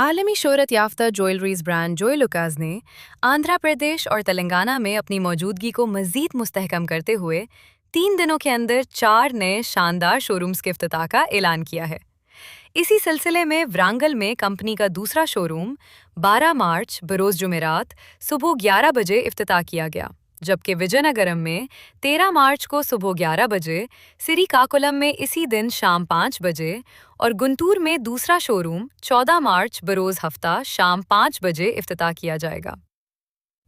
आलमी शोहरत याफ्ता ज्वेलरीज ब्रांड जोयलुकास ने आंध्र प्रदेश और तेलंगाना में अपनी मौजूदगी को मज़ीद मुस्तहकम करते हुए 3 दिनों के अंदर 4 नए शानदार शोरूम्स के इफ्तिताह का ऐलान किया है। इसी सिलसिले में वरांगल में कंपनी का दूसरा शोरूम 12 मार्च बरोज़ जुमेरात सुबह 11 बजे इफ्तिताह किया गया, जबकि विजयनगरम में 13 मार्च को सुबह 11 बजे, सिरीकाकुलम में इसी दिन शाम 5 बजे और गुंटूर में दूसरा शोरूम 14 मार्च बरोज़ हफ्ता शाम 5 बजे इफ्तिताह किया जाएगा।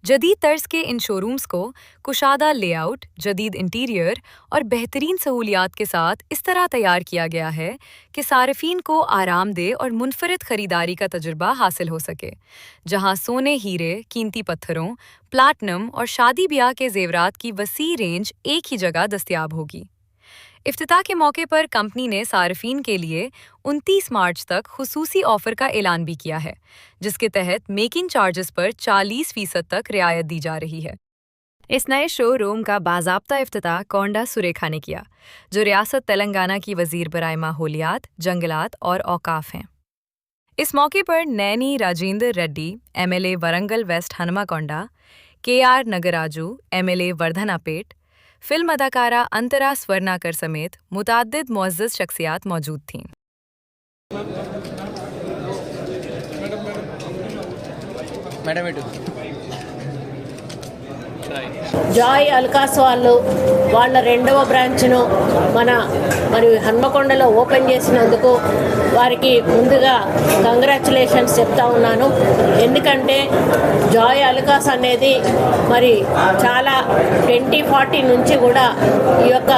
जदीद तर्ज के इन शोरूम्स को कुशादा लेआउट, जदीद इंटीरियर और बेहतरीन सहूलियात के साथ इस तरह तैयार किया गया है कि सारिफीन को आरामदेह और मुनफरिद खरीदारी का तजुर्बा हासिल हो सके, जहां सोने, हीरे, कीमती पत्थरों, प्लाटिनम और शादी ब्याह के जेवरात की वसी रेंज एक ही जगह दस्तयाब होगी। इफ्तिताह के मौके पर कंपनी ने सारिफीन के लिए 29 मार्च तक खुसूसी ऑफर का ऐलान भी किया है, जिसके तहत मेकिंग चार्जेस पर 40% तक रियायत दी जा रही है। इस नए शोरूम का बाज़ाब्ता इफ्तिताह कोंडा सुरेखा ने किया, जो रियासत तेलंगाना की वज़ीर बराए माहौलियात, जंगलात और औकाफ हैं। इस मौके पर Naini Rajender Reddy, MLA Warangal west Hanumakonda, KR Nagaraju, MLA Wardhannapet, film अदाकारा अंतरा स्वर्णाकर समेत मुताद्दिद मुअज़्ज़ज़ शख्सियात मौजूद थीं। జాయ్ అల్కాస్ వాళ్ళ రెండవ బ్రాంచ్ను మరి హన్మకొండలో ఓపెన్ చేసినందుకు వారికి ముందుగా కంగ్రాచులేషన్స్ చెప్తా ఉన్నాను. ఎందుకంటే జాయ్ అల్కాస్ అనేది మరి చాలా 2040 నుంచి కూడా ఈ యొక్క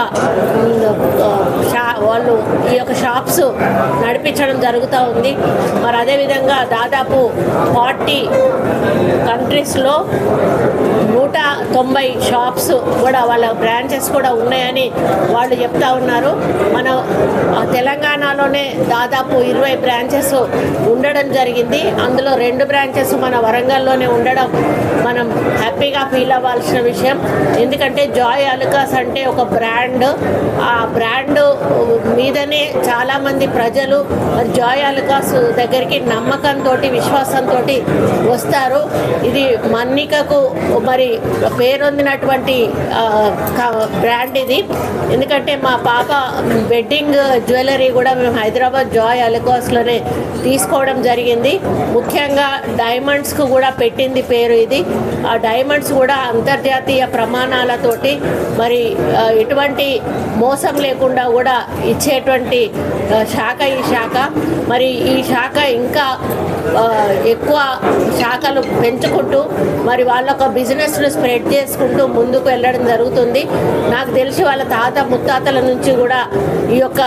వాళ్ళు ఈ యొక్క షాప్స్ నడిపించడం జరుగుతూ ఉంది. మరి అదేవిధంగా దాదాపు 40 కంట్రీస్లో 190 షాప్స్ కూడా వాళ్ళ బ్రాంచెస్ కూడా ఉన్నాయని వాళ్ళు చెప్తా ఉన్నారు. మన తెలంగాణలోనే దాదాపు 20 బ్రాంచెస్ ఉండడం జరిగింది. అందులో 2 బ్రాంచెస్ మన వరంగల్లోనే ఉండడం మనం హ్యాపీగా ఫీల్ అవ్వాల్సిన విషయం. ఎందుకంటే జాయ్ అల్కాస్ అంటే ఒక బ్రాండ్, ఆ బ్రాండ్ మీదనే చాలామంది ప్రజలు మరి జాయ్ అల్కాస్ దగ్గరికి నమ్మకంతో, విశ్వాసంతో వస్తారు. ఇది మన్నికకు మరి పేరొందినటువంటి బ్రాండ్ ఇది. ఎందుకంటే మా పాప వెడ్డింగ్ జ్యువెలరీ కూడా మేము హైదరాబాద్ జాయ్ అల్కాస్లోనే తీసుకోవడం జరిగింది. ముఖ్యంగా డైమండ్స్కు కూడా పెట్టింది పేరు ఇది. ఆ డైమండ్స్ కూడా అంతర్జాతీయ ప్రమాణాలతోటి మరి ఎటువంటి మోసం లేకుండా కూడా ఇచ్చేటువంటి శాఖ ఈ శాఖ. మరి ఈ శాఖ ఇంకా ఎక్కువ శాఖలు పెంచుకుంటూ మరి వాళ్ళొక బిజినెస్ను స్ప్రెడ్ చేసుకుంటూ ముందుకు వెళ్ళడం జరుగుతుంది. నాకు తెలిసి వాళ్ళ తాత ముత్తాతల నుంచి కూడా ఈ యొక్క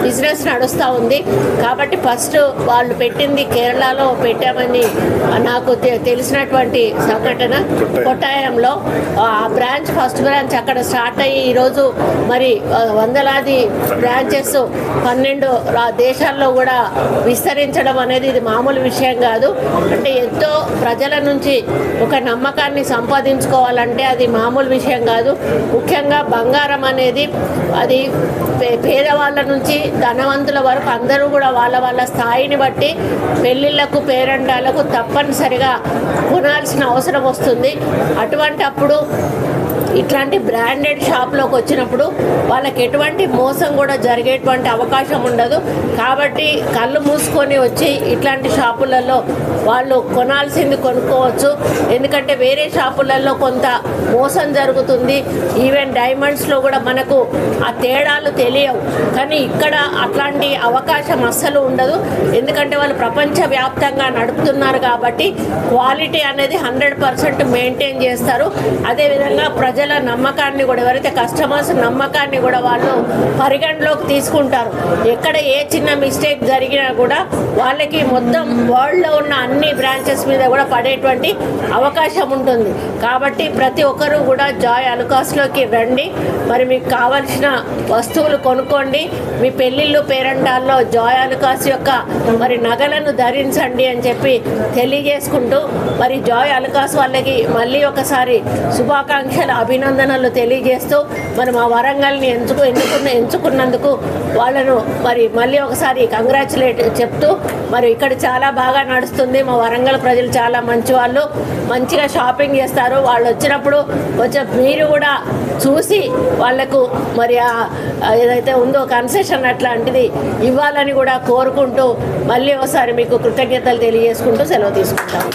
బిజినెస్ నడుస్తూ ఉంది. కాబట్టి ఫస్ట్ వాళ్ళు పెట్టింది కేరళలో పెట్టామని నాకు తెలిసినటువంటి సంఘటన. కొట్టాయంలో ఆ బ్రాంచ్, ఫస్ట్ బ్రాంచ్ అక్కడ స్టార్ట్ అయ్యి ఈరోజు మరి వందలాది బ్రాంచెస్ 12 దేశాల్లో కూడా విస్తరించడం అనేది ఇది మామూలు విషయం కాదు. అంటే ఎంతో ప్రజల నుంచి ఒక నమ్మకాన్ని సంపాదించుకోవాలంటే అది మామూలు విషయం కాదు. ముఖ్యంగా బంగారం అనేది అది పేదవాళ్ళ నుంచి ధనవంతుల వరకు అందరూ కూడా వాళ్ళ స్థాయిని బట్టి పెళ్ళిళ్ళకు, పేరంటాలకు తప్పనిసరిగా కొనాల్సిన అవసరం వస్తుంది. అటువంటి అప్పుడు ఇట్లాంటి బ్రాండెడ్ షాప్లోకి వచ్చినప్పుడు వాళ్ళకి ఎటువంటి మోసం కూడా జరిగేటువంటి అవకాశం ఉండదు. కాబట్టి కళ్ళు మూసుకొని వచ్చి ఇట్లాంటి షాపులలో వాళ్ళు కొనాల్సింది కొనుక్కోవచ్చు. ఎందుకంటే వేరే షాపులలో కొంత మోసం జరుగుతుంది. ఈవెన్ డైమండ్స్లో కూడా మనకు ఆ తేడాలు తెలియవు. కానీ ఇక్కడ అట్లాంటి అవకాశం అస్సలు ఉండదు. ఎందుకంటే వాళ్ళు ప్రపంచవ్యాప్తంగా నడుపుతున్నారు కాబట్టి క్వాలిటీ అనేది 100% మెయింటైన్ చేస్తారు. అదేవిధంగా ప్రజల నమ్మకాన్ని కూడా, ఎవరైతే కస్టమర్స్ నమ్మకాన్ని కూడా వాళ్ళు పరిగణలోకి తీసుకుంటారు. ఎక్కడ ఏ చిన్న మిస్టేక్ జరిగినా కూడా వాళ్ళకి మొత్తం వరల్డ్లో ఉన్న అన్ని బ్రాంచెస్ మీద కూడా పడేటువంటి అవకాశం ఉంటుంది. కాబట్టి ప్రతి ఒక్కరూ కూడా జాయ్ అల్కాస్లోకి రండి. మరి మీకు కావలసిన వస్తువులు కొనుక్కోండి. మీ పెళ్ళిళ్ళు, పేరంటాల్లో జాయ్ అల్కాస్ యొక్క మరి నగలను ధరించండి అని చెప్పి తెలియజేసుకుంటూ మరి జాయ్ అల్కాస్ వాళ్ళకి మళ్ళీ ఒకసారి శుభాకాంక్షలు, అభినందనలు తెలియజేస్తూ మరి మా వరంగల్ని ఎంచుకున్నందుకు వాళ్ళను మరి మళ్ళీ ఒకసారి కంగ్రాచులేట్ చెప్తూ మరి ఇక్కడ చాలా బాగా నడుస్తుంది. మా వరంగల్ ప్రజలు చాలా మంచి వాళ్ళు, మంచిగా షాపింగ్ చేస్తారు. వాళ్ళు వచ్చినప్పుడు కొంచెం మీరు కూడా చూసి వాళ్లకు మరి ఏదైతే ఉందో కన్సెషన్ అట్లాంటిది ఇవ్వాలని కూడా కోరుకుంటూ మళ్ళీ ఒకసారి మీకు కృతజ్ఞతలు తెలియజేసుకుంటూ సెలవు తీసుకుంటాం.